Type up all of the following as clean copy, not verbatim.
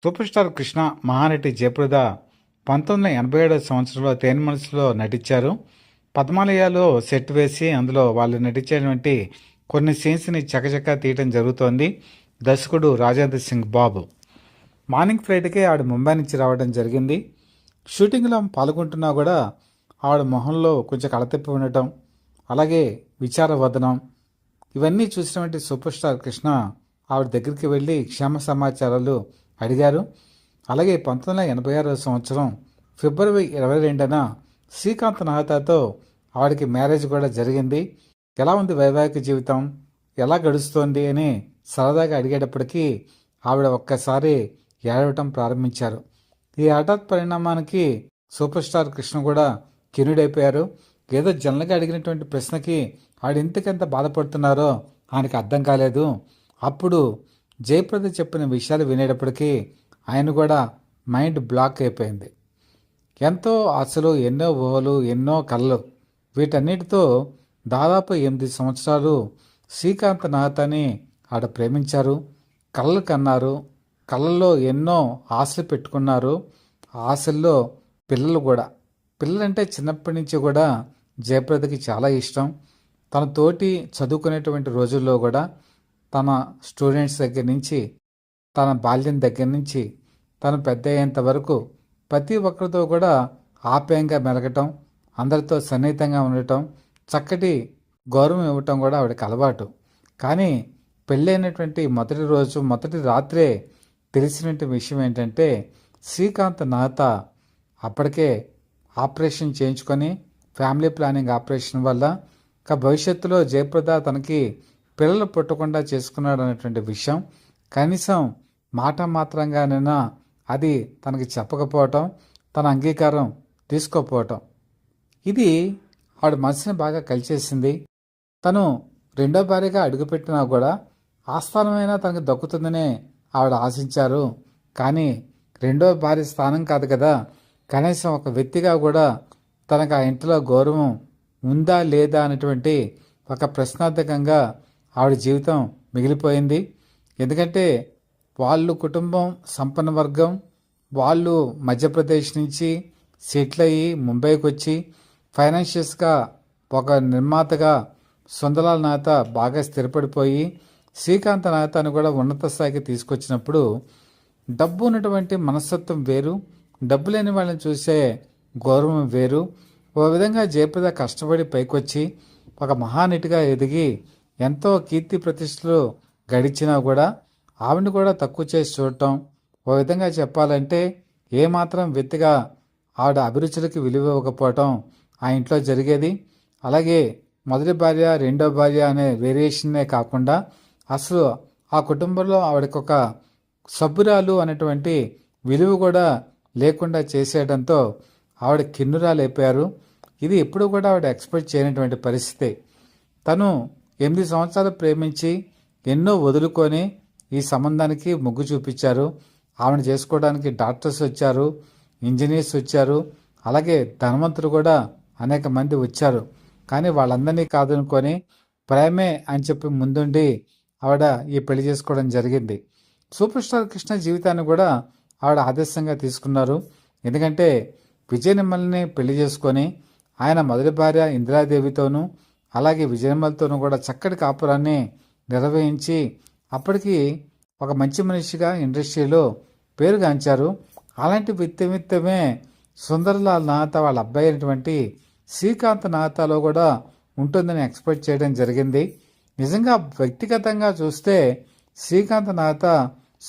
Super star Krishna, Mahanati Jayaprada 1987 సంవత్సరంలో తేనె మనసులో నటించారు. పద్మాలయాలో సెట్ వేసి అందులో వాళ్ళు నటించేటువంటి కొన్ని సీన్స్ని చకచకా తీయటం జరుగుతోంది. దర్శకుడు రాజేంద్ర సింగ్ బాబు. మార్నింగ్ ఫ్లైట్కే ఆవిడ ముంబై నుంచి రావడం జరిగింది. షూటింగ్లో పాల్గొంటున్నా కూడా ఆవిడ మొహంలో కొంచెం కళతెప్పి ఉండటం, అలాగే విచారవదనం, ఇవన్నీ చూసినటువంటి సూపర్ స్టార్ కృష్ణ ఆవిడ దగ్గరికి వెళ్ళి క్షేమ సమాచారాలు అడిగారు. అలాగే 1986 సంవత్సరం ఫిబ్రవరి 22న శ్రీకాంత్ నాహతాతో ఆవిడకి మ్యారేజ్ కూడా జరిగింది. ఎలా ఉంది వైవాహిక జీవితం, ఎలా గడుస్తోంది అని సరదాగా అడిగేటప్పటికీ ఆవిడ ఒక్కసారి ఏడవటం ప్రారంభించారు. ఈ హఠాత్ పరిణామానికి సూపర్ స్టార్ కృష్ణ కూడా కిన్నుడైపోయారు. ఏదో జనరల్గా అడిగినటువంటి ప్రశ్నకి ఆవిడ ఇంతకెంత బాధపడుతున్నారో ఆయనకు అర్థం కాలేదు. అప్పుడు జయప్రద చెప్పిన విషయాలు వినేటప్పటికీ ఆయన కూడా మైండ్ బ్లాక్ అయిపోయింది. ఎంతో ఆశలు, ఎన్నో ఊహలు, ఎన్నో కళలు, వీటన్నిటితో దాదాపు 8 సంవత్సరాలు శ్రీకాంత్ నాహతాని ఆడ ప్రేమించారు, కళలు కన్నారు, కళ్ళల్లో ఎన్నో ఆశలు పెట్టుకున్నారు. ఆశల్లో పిల్లలు కూడా. పిల్లలంటే చిన్నప్పటి నుంచి కూడా జయప్రదకి చాలా ఇష్టం. తన తోటి చదువుకునేటువంటి రోజుల్లో కూడా తన స్టూడెంట్స్ దగ్గర నుంచి, తన బాల్యం దగ్గర నుంచి తను పెద్ద అయ్యేంత వరకు ప్రతి ఒక్కరితో కూడా ఆప్యాయంగా మెలగటం, అందరితో సన్నిహితంగా ఉండటం, చక్కటి గౌరవం ఇవ్వటం కూడా ఆవిడకి అలవాటు. కానీ పెళ్ళైనటువంటి మొదటి రోజు, మొదటి రాత్రే తెలిసినటువంటి విషయం ఏంటంటే శ్రీకాంత్ నాహతా అప్పటికే ఆపరేషన్ చేయించుకొని, ఫ్యామిలీ ప్లానింగ్ ఆపరేషన్ వల్ల భవిష్యత్తులో జయప్రద తనకి పిల్లలు పుట్టకుండా చేసుకున్నాడు అనేటువంటి విషయం కనీసం మాట మాత్రంగానైనా అది తనకి చెప్పకపోవటం, తన అంగీకారం తీసుకోకపోవటం, ఇది ఆవిడ మనసుని బాగా కలిచేసింది. తను రెండో భార్యగా అడుగుపెట్టినా కూడా ఆస్థానమైనా తనకు దక్కుతుందనే ఆవిడ ఆశించారు. కానీ రెండో భార్య స్థానం కాదు కదా, కనీసం ఒక వ్యక్తిగా కూడా తనకు ఆ ఇంట్లో గౌరవం ఉందా లేదా అనేటువంటి ఒక ప్రశ్నార్థకంగా ఆవిడ జీవితం మిగిలిపోయింది. ఎందుకంటే వాళ్ళు కుటుంబం సంపన్న వర్గం, వాళ్ళు మధ్యప్రదేశ్ నుంచి సెటిల్ అయ్యి ముంబైకి వచ్చి ఫైనాన్షియల్స్గా ఒక నిర్మాతగా సుందరలాల్ నాహతా బాగా స్థిరపడిపోయి శ్రీకాంత్ నాహతాను కూడా ఉన్నత స్థాయికి తీసుకొచ్చినప్పుడు డబ్బు ఉన్నటువంటి మనస్తత్వం వేరు, డబ్బు లేని వాళ్ళని చూసే గౌరవం వేరు. ఓ విధంగా జయప్రద కష్టపడి పైకొచ్చి ఒక మహానటిగా ఎదిగి ఎంతో కీర్తి ప్రతిష్టలు గడిచినా కూడా ఆవిడని కూడా తక్కువ చేసి చూడటం, ఓ విధంగా చెప్పాలంటే ఏమాత్రం వ్యక్తిగా ఆవిడ అభిరుచులకి విలువ ఇవ్వకపోవటం ఆ ఇంట్లో జరిగేది. అలాగే మొదటి భార్య, రెండో భార్య అనే వేరియేషన్నే కాకుండా అసలు ఆ కుటుంబంలో ఆవిడకి ఒక సభ్యురాలు అనేటువంటి విలువ కూడా లేకుండా చేసేయడంతో ఆవిడ కిన్నురాలైపోయారు. ఇది ఎప్పుడు కూడా ఆవిడ ఎక్స్పెక్ట్ చేయనటువంటి పరిస్థితి. తను 8 సంవత్సరాలు ప్రేమించి ఎన్నో వదులుకొని ఈ సంబంధానికి మొగ్గు చూపించారు. ఆవిడ చేసుకోవడానికి డాక్టర్స్ వచ్చారు, ఇంజనీర్స్ వచ్చారు, అలాగే ధనవంతులు కూడా అనేక మంది వచ్చారు. కానీ వాళ్ళందరినీ కాదనుకొని ప్రేమే అని చెప్పి ముందుండి ఆవిడ ఈ పెళ్లి చేసుకోవడం జరిగింది. సూపర్ స్టార్ కృష్ణ జీవితాన్ని కూడా ఆవిడ ఆదర్శంగా తీసుకున్నారు. ఎందుకంటే విజయనిర్మల్ని పెళ్లి చేసుకొని ఆయన మొదటి భార్య ఇందిరాదేవితోనూ అలాగే విజయనిర్మల్తోనూ కూడా చక్కటి కాపురాన్ని నిర్వహించి అప్పటికి ఒక మంచి మనిషిగా ఇండస్ట్రీలో పేరుగాంచారు. అలాంటి వ్యక్తిత్వమే సుందరలాల్ నాహతా వాళ్ళ అబ్బాయి అయినటువంటి శ్రీకాంత్ నాహతాలో కూడా ఉంటుందని ఎక్స్పెక్ట్ చేయడం జరిగింది. నిజంగా వ్యక్తిగతంగా చూస్తే శ్రీకాంత్ నాహతా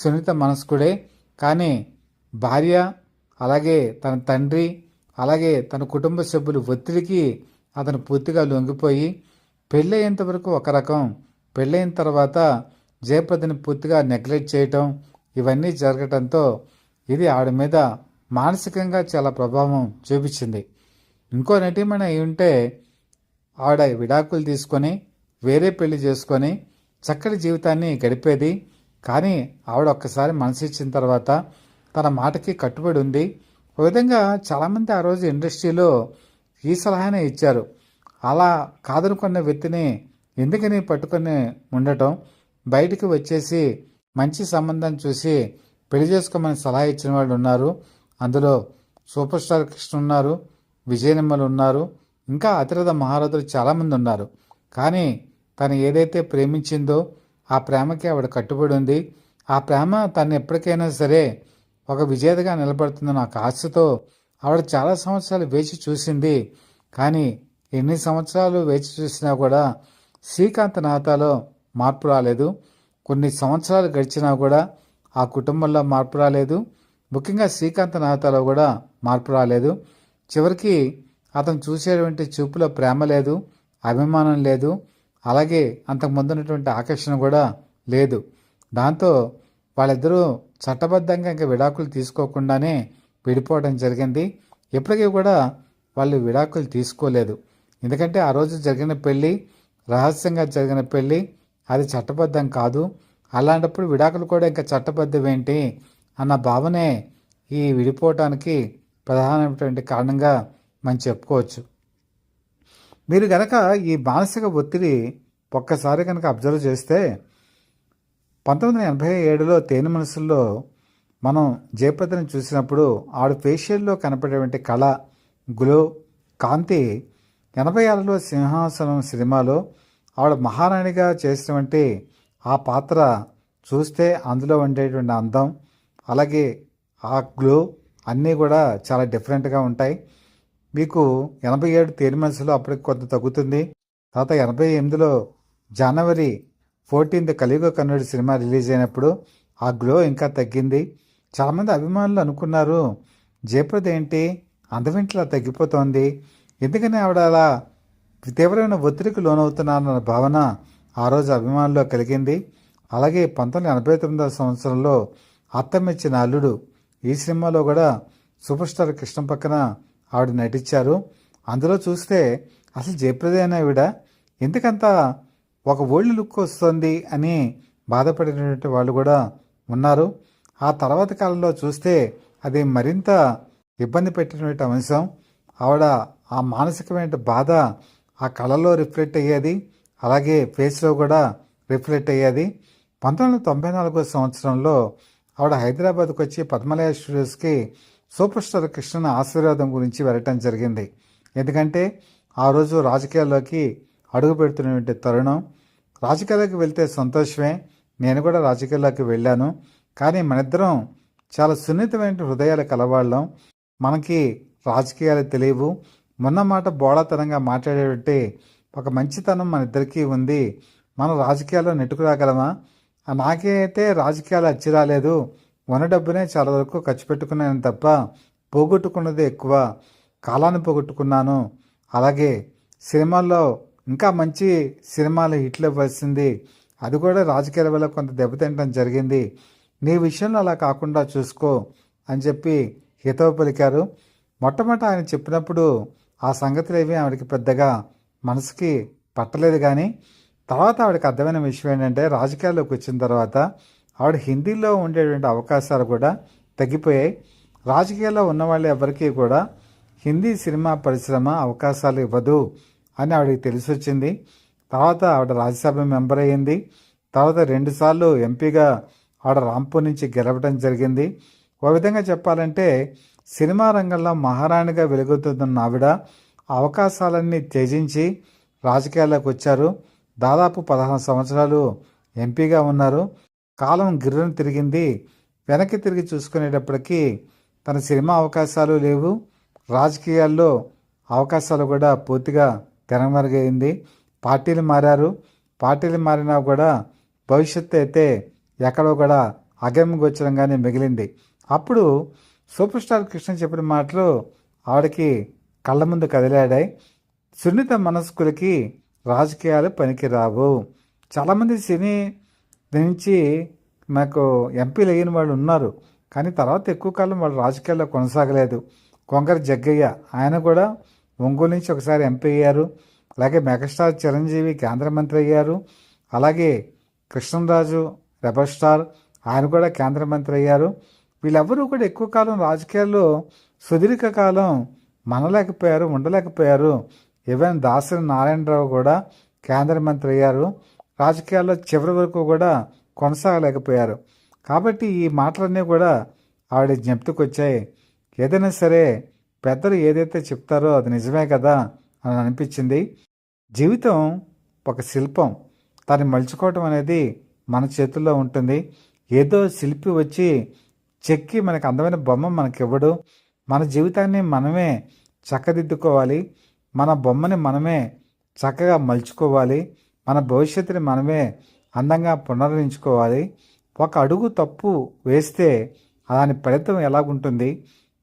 సున్నిత మనస్కుడే. కానీ భార్య, అలాగే తన తండ్రి, అలాగే తన కుటుంబ సభ్యులు ఒత్తిడికి అతను పూర్తిగా లొంగిపోయి పెళ్ళయ్యేంత వరకు ఒక రకం, పెళ్ళైన తర్వాత జయప్రదని పూర్తిగా నెగ్లెక్ట్ చేయటం, ఇవన్నీ జరగటంతో ఇది ఆవిడ మీద మానసికంగా చాలా ప్రభావం చూపించింది. ఇంకో నటీమణి అయి ఉంటే ఆవిడ విడాకులు తీసుకొని వేరే పెళ్లి చేసుకొని చక్కటి జీవితాన్ని గడిపేది. కానీ ఆవిడ ఒక్కసారి మనసు ఇచ్చిన తర్వాత తన మాటకి కట్టుబడి ఉంది. ఒక విధంగా చాలామంది ఆ రోజు ఇండస్ట్రీలో ఈ సలహానే ఇచ్చారు. అలా కాదనుకున్న వ్యక్తిని ఎందుకని పట్టుకొని ఉండటం, బయటికి వచ్చేసి మంచి సంబంధం చూసి పెళ్లి చేసుకోమని సలహా ఇచ్చిన వాళ్ళు ఉన్నారు. అందులో సూపర్ స్టార్ కృష్ణ ఉన్నారు, విజయనిమ్మలు ఉన్నారు, ఇంకా అతిరథ మహారథులు చాలామంది ఉన్నారు. కానీ తను ఏదైతే ప్రేమించిందో ఆ ప్రేమకి ఆవిడ కట్టుబడి ఉంది. ఆ ప్రేమ తను ఎప్పటికైనా సరే ఒక విజేతగా నిలబడుతుందని నాకు ఆశతో ఆవిడ చాలా సంవత్సరాలు వేచి చూసింది. కానీ ఎన్ని సంవత్సరాలు వేచి చూసినా కూడా శ్రీకాంత్ నాతాలో మార్పు రాలేదు. కొన్ని సంవత్సరాలు గడిచినా కూడా ఆ కుటుంబంలో మార్పు రాలేదు. ముఖ్యంగా శ్రీకాంత్ నాతాలో కూడా మార్పు రాలేదు. చివరికి అతను చూసేటువంటి చూపులో ప్రేమ లేదు, అభిమానం లేదు, అలాగే అంతకుముందు ఉన్నటువంటి ఆకర్షణ కూడా లేదు. దాంతో వాళ్ళిద్దరూ చట్టబద్ధంగా ఇంకా విడాకులు తీసుకోకుండానే విడిపోవడం జరిగింది. ఎప్పటికీ కూడా వాళ్ళు విడాకులు తీసుకోలేదు. ఎందుకంటే ఆ రోజు జరిగిన పెళ్ళి రహస్యంగా జరిగిన పెళ్ళి, అది చట్టబద్ధం కాదు. అలాంటప్పుడు విడాకులు కూడా ఇంకా చట్టబద్ధం ఏంటి అన్న భావనే ఈ విడిపోవటానికి ప్రధానమైనటువంటి కారణంగా మనం చెప్పుకోవచ్చు. మీరు కనుక ఈ మానసిక ఒత్తిడి ఒక్కసారి కనుక అబ్జర్వ్ చేస్తే 1987లో తేనె మనసుల్లో మనం జయప్రదని చూసినప్పుడు ఆవిడ ఫేషియల్లో కనపడేటువంటి కళ, గ్లో, కాంతి 86లో సింహాసనం సినిమాలో ఆవిడ మహారాణిగా చేసినటువంటి ఆ పాత్ర చూస్తే అందులో ఉండేటువంటి అందం, అలాగే ఆ గ్లో అన్నీ కూడా చాలా డిఫరెంట్గా ఉంటాయి. మీకు 87 తేనె మనసులో అప్పటికి కొంత తగ్గుతుంది. తర్వాత 88లో జనవరి 14th కలియుగ కన్నుడి సినిమా రిలీజ్ అయినప్పుడు ఆ గ్లో ఇంకా తగ్గింది. చాలామంది అభిమానులు అనుకున్నారు, జయప్రద ఏంటి అందవింట్లా తగ్గిపోతోంది, ఎందుకని ఆవిడ అలా తీవ్రమైన ఒత్తిడికి లోనవుతున్నారన్న భావన ఆ రోజు అభిమానుల్లో కలిగింది. అలాగే 1989వ సంవత్సరంలో అత్తమెచ్చిన అల్లుడు ఈ సినిమాలో కూడా సూపర్ స్టార్ కృష్ణ పక్కన ఆవిడ నటించారు. అందులో చూస్తే అసలు జయప్రదేనా ఆవిడ ఎందుకంత ఒక ఓల్డ్ లుక్ వస్తుంది అని బాధపడినటువంటి వాళ్ళు కూడా ఉన్నారు. ఆ తర్వాత కాలంలో చూస్తే అది మరింత ఇబ్బంది పెట్టినటువంటి అంశం. ఆవిడ ఆ మానసికమైన బాధ ఆ కళలో రిఫ్లెక్ట్ అయ్యేది, అలాగే ఫేస్లో కూడా రిఫ్లెక్ట్ అయ్యేది. 1994 సంవత్సరంలో ఆవిడ హైదరాబాద్కు వచ్చి పద్మలయ స్టూడియోస్కి సూపర్ స్టార్ కృష్ణ ఆశీర్వాదం గురించి వెళ్ళటం జరిగింది. ఎందుకంటే ఆ రోజు రాజకీయాల్లోకి అడుగు పెడుతున్నటువంటి తరుణం. రాజకీయాల్లోకి వెళ్తే సంతోషమే, నేను కూడా రాజకీయాల్లోకి వెళ్ళాను. కానీ మనిద్దరం చాలా సున్నితమైన హృదయాలు కలవాళ్ళం, మనకి రాజకీయాలు తెలియవు, మొన్న మాట బోళాతనంగా మాట్లాడేటువంటి ఒక మంచితనం మన ఇద్దరికీ ఉంది. మనం రాజకీయాల్లో నెట్టుకురాగలమా? నాకైతే రాజకీయాలు అచ్చి రాలేదు, ఉన్న డబ్బునే చాలా వరకు ఖర్చు పెట్టుకున్నాను తప్ప పోగొట్టుకున్నది ఎక్కువ, కాలాన్ని పోగొట్టుకున్నాను. అలాగే సినిమాల్లో ఇంకా మంచి సినిమాలు హిట్లు ఇవ్వాల్సింది, అది కూడా రాజకీయాల వల్ల కొంత దెబ్బతింటం జరిగింది. నీ విషయంలో అలా కాకుండా చూసుకో అని చెప్పి హితవు పలికారు. మొట్టమొదట ఆయన చెప్పినప్పుడు ఆ సంగతులు ఏవి ఆవిడకి పెద్దగా మనసుకి పట్టలేదు. కానీ తర్వాత ఆవిడకి అర్థమైన విషయం ఏంటంటే రాజకీయాల్లోకి వచ్చిన తర్వాత ఆవిడ హిందీలో ఉండేటువంటి అవకాశాలు కూడా తగ్గిపోయాయి. రాజకీయాల్లో ఉన్నవాళ్ళు ఎవరికీ కూడా హిందీ సినిమా పరిశ్రమ అవకాశాలు ఇవ్వదు అని ఆవిడకి తెలిసి వచ్చింది. తర్వాత ఆవిడ రాజ్యసభ మెంబర్ అయ్యింది. తర్వాత 2 సార్లు ఎంపీగా ఆవిడ రాంపూర్ నుంచి గెలవడం జరిగింది. ఓ విధంగా చెప్పాలంటే సినిమా రంగంలో మహారాణిగా వెలుగుతున్న ఆవిడ అవకాశాలన్నీ త్యజించి రాజకీయాల్లోకి వచ్చారు. దాదాపు 16 సంవత్సరాలు ఎంపీగా ఉన్నారు. కాలం గిర్రను తిరిగింది. వెనక్కి తిరిగి చూసుకునేటప్పటికీ తన సినిమా అవకాశాలు లేవు, రాజకీయాల్లో అవకాశాలు కూడా పూర్తిగా తెరమరుగైంది. పార్టీలు మారారు, పార్టీలు మారినా కూడా భవిష్యత్తు అయితే ఎక్కడో కూడా అగమ్యగోచరంగానే మిగిలింది. అప్పుడు సూపర్ స్టార్ కృష్ణ చెప్పిన మాటలు ఆవిడకి కళ్ళ ముందు కదిలాడాయి. సున్నిత మనస్కులకి రాజకీయాలు పనికిరావు. చాలామంది సినీ నుంచి నాకు ఎంపీలు అయిన వాళ్ళు ఉన్నారు, కానీ తర్వాత ఎక్కువ కాలం వాళ్ళు రాజకీయాల్లో కొనసాగలేదు. కొంగర జగ్గయ్య ఆయన కూడా ఒంగోలు నుంచి ఒకసారి ఎంపీ అయ్యారు. అలాగే మెగాస్టార్ చిరంజీవి కేంద్ర మంత్రి అయ్యారు. అలాగే కృష్ణరాజు రెబల్ స్టార్ ఆయన కూడా కేంద్ర మంత్రి అయ్యారు. వీళ్ళెవరూ కూడా ఎక్కువ కాలం రాజకీయాల్లో సుదీర్ఘకాలం మనలేకపోయారు, ఉండలేకపోయారు. ఈవెన్ దాసరి నారాయణరావు కూడా కేంద్ర మంత్రి అయ్యారు, రాజకీయాల్లో చివరి వరకు కూడా కొనసాగలేకపోయారు. కాబట్టి ఈ మాటలన్నీ కూడా ఆవిడ జ్ఞప్తికి వచ్చాయి. ఏదైనా సరే పెద్దలు ఏదైతే చెప్తారో అది నిజమే కదా అని అనిపించింది. జీవితం ఒక శిల్పం, దాన్ని మలుచుకోవటం అనేది మన చేతుల్లో ఉంటుంది. ఏదో శిల్పి వచ్చి చెక్కి మనకు అందమైన బొమ్మ మనకివ్వడు. మన జీవితాన్ని మనమే చక్కదిద్దుకోవాలి. మన బొమ్మని మనమే చక్కగా మలుచుకోవాలి. మన భవిష్యత్తుని మనమే అందంగా పునర్నించుకోవాలి. ఒక అడుగు తప్పు వేస్తే దాని ఫలితం ఎలాగుంటుంది,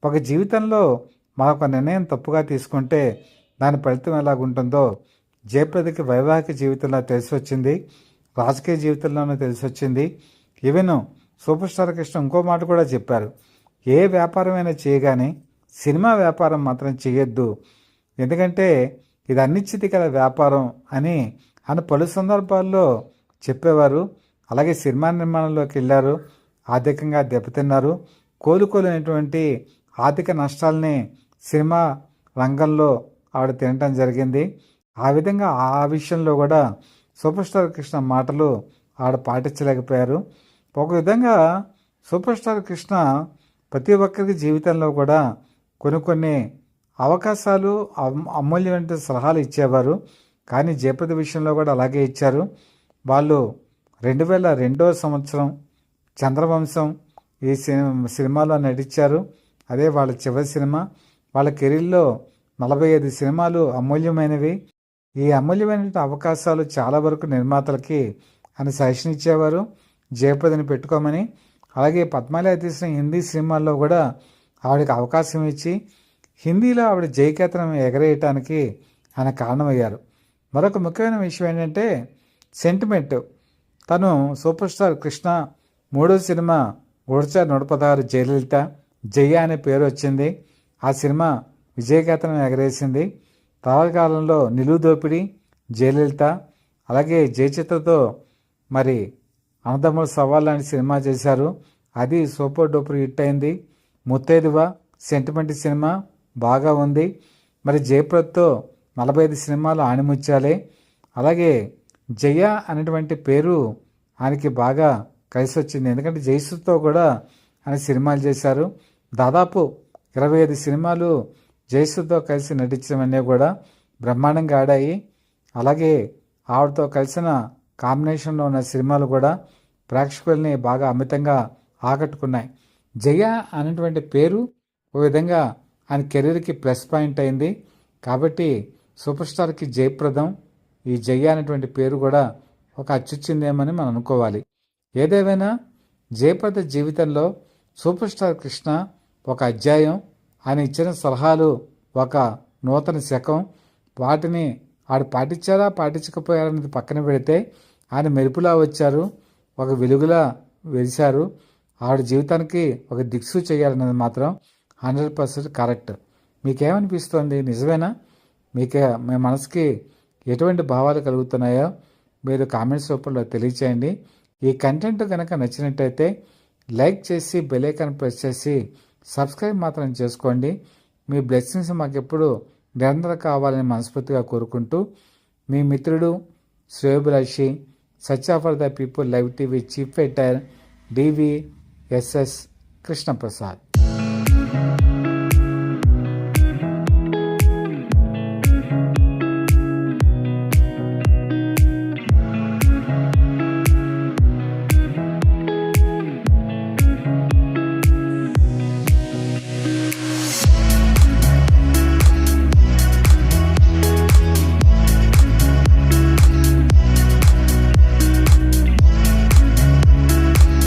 ఒక జీవితంలో మరొక నిర్ణయం తప్పుగా తీసుకుంటే దాని ఫలితం ఎలాగుంటుందో జయప్రదకి వైవాహిక జీవితంలో తెలిసి వచ్చింది, రాజకీయ జీవితంలోనూ తెలిసి వచ్చింది. ఈవెన్ సూపర్ స్టార్ కృష్ణ ఇంకో మాట కూడా చెప్పారు, ఏ వ్యాపారమైనా చేయగానే సినిమా వ్యాపారం మాత్రం చేయొద్దు, ఎందుకంటే ఇది అనిశ్చితి గల వ్యాపారం అని పలు సందర్భాల్లో చెప్పేవారు. అలాగే సినిమా నిర్మాణంలోకి వెళ్ళారు, ఆర్థికంగా దెబ్బతిన్నారు, కోలుకోలేనటువంటి ఆర్థిక నష్టాలని సినిమా రంగంలో ఆవిడ తినటం జరిగింది. ఆ విధంగా ఆ విషయంలో కూడా సూపర్ స్టార్ కృష్ణ మాటలు ఆవిడ పాటించలేకపోయారు. ఒక విధంగా సూపర్ స్టార్ కృష్ణ ప్రతి ఒక్కరికి జీవితంలో కూడా కొన్ని అవకాశాలు, అమూల్యమైన సలహాలు ఇచ్చేవారు. కానీ జయప్రద విషయంలో కూడా అలాగే ఇచ్చారు. వాళ్ళు 2002వ సంవత్సరం చంద్రవంశం ఈ సినిమాలో నటించారు. అదే వాళ్ళ చివరి సినిమా. వాళ్ళ కెరీర్లో 45 సినిమాలు అమూల్యమైనవి. ఈ అమూల్యమైన అవకాశాలు చాలా వరకు నిర్మాతలకి సజెషన్ ఇచ్చేవారు జయప్రదని పెట్టుకోమని. అలాగే పద్మాలయ తీసిన హిందీ సినిమాల్లో కూడా ఆవిడకి అవకాశం ఇచ్చి హిందీలో ఆవిడ జయకేతనం ఎగరేయటానికి ఆయన కారణమయ్యారు. మరొక ముఖ్యమైన విషయం ఏంటంటే సెంటిమెంట్. తను సూపర్ స్టార్ కృష్ణ 3వ సినిమా గూఢచారి 116 జయలలిత, జయ అనే పేరు వచ్చింది. ఆ సినిమా విజయకేతనం ఎగరేసింది. తర్వాత కాలంలో నిలువు దోపిడి, జయలలిత, అలాగే జయచిత్రతో మరి అన్నదమ్ముల సవాల్ లాంటి సినిమా చేశారు, అది సూపర్ డూపర్ హిట్ అయింది. ముత్తైదువ సెంటిమెంట్ సినిమా బాగా ఉంది. మరి జయప్రదతో 45 సినిమాలు ఆణిముత్యాలే. అలాగే జయ అనేటువంటి పేరు ఆయనకి బాగా కలిసి వచ్చింది, ఎందుకంటే జయసుతో కూడా ఆయన సినిమాలు చేశారు. దాదాపు 25 సినిమాలు జయసుతో కలిసి నటించడం అనేవి కూడా బ్రహ్మాండంగా ఆడాయి. అలాగే ఆవిడతో కలిసిన కాంబినేషన్లో ఉన్న సినిమాలు కూడా ప్రేక్షకుల్ని బాగా అమితంగా ఆకట్టుకున్నాయి. జయ అనేటువంటి పేరు ఓ విధంగా ఆయన కెరీర్కి ప్లస్ పాయింట్ అయింది. కాబట్టి సూపర్ స్టార్కి జయప్రదం, ఈ జయ అనేటువంటి పేరు కూడా ఒక అచ్చుచ్చిందేమని మనం అనుకోవాలి. ఏదేమైనా జయప్రద జీవితంలో సూపర్ స్టార్ కృష్ణ ఒక అధ్యాయం, ఆయన ఇచ్చిన సలహాలు ఒక నూతన శకం. వాటిని ఆడు పాటించారా పాటించకపోయారనేది పక్కన పెడితే ఆయన మెరుపులా వచ్చారు, ఒక వెలుగులా వెలిశారు. ఆవిడ జీవితానికి ఒక దిక్సు చేయాలన్నది మాత్రం 100% కరెక్ట్. మీకేమనిపిస్తుంది? నిజమేనా? మీ మనసుకి ఎటువంటి భావాలు కలుగుతున్నాయో మీరు కామెంట్స్ రూపంలో తెలియచేయండి. ఈ కంటెంట్ కనుక నచ్చినట్టయితే లైక్ చేసి బెల్ ఐకాన్ ప్రెస్ చేసి సబ్స్క్రైబ్ మాత్రం చేసుకోండి. మీ బ్లెస్సింగ్స్ మాకు ఎప్పుడు నిరంతరం కావాలని మనస్ఫూర్తిగా కోరుకుంటూ మీ మిత్రుడు శ్రేయోభిలాషి such for the people live TV chief editor DVSS Krishnaprasad.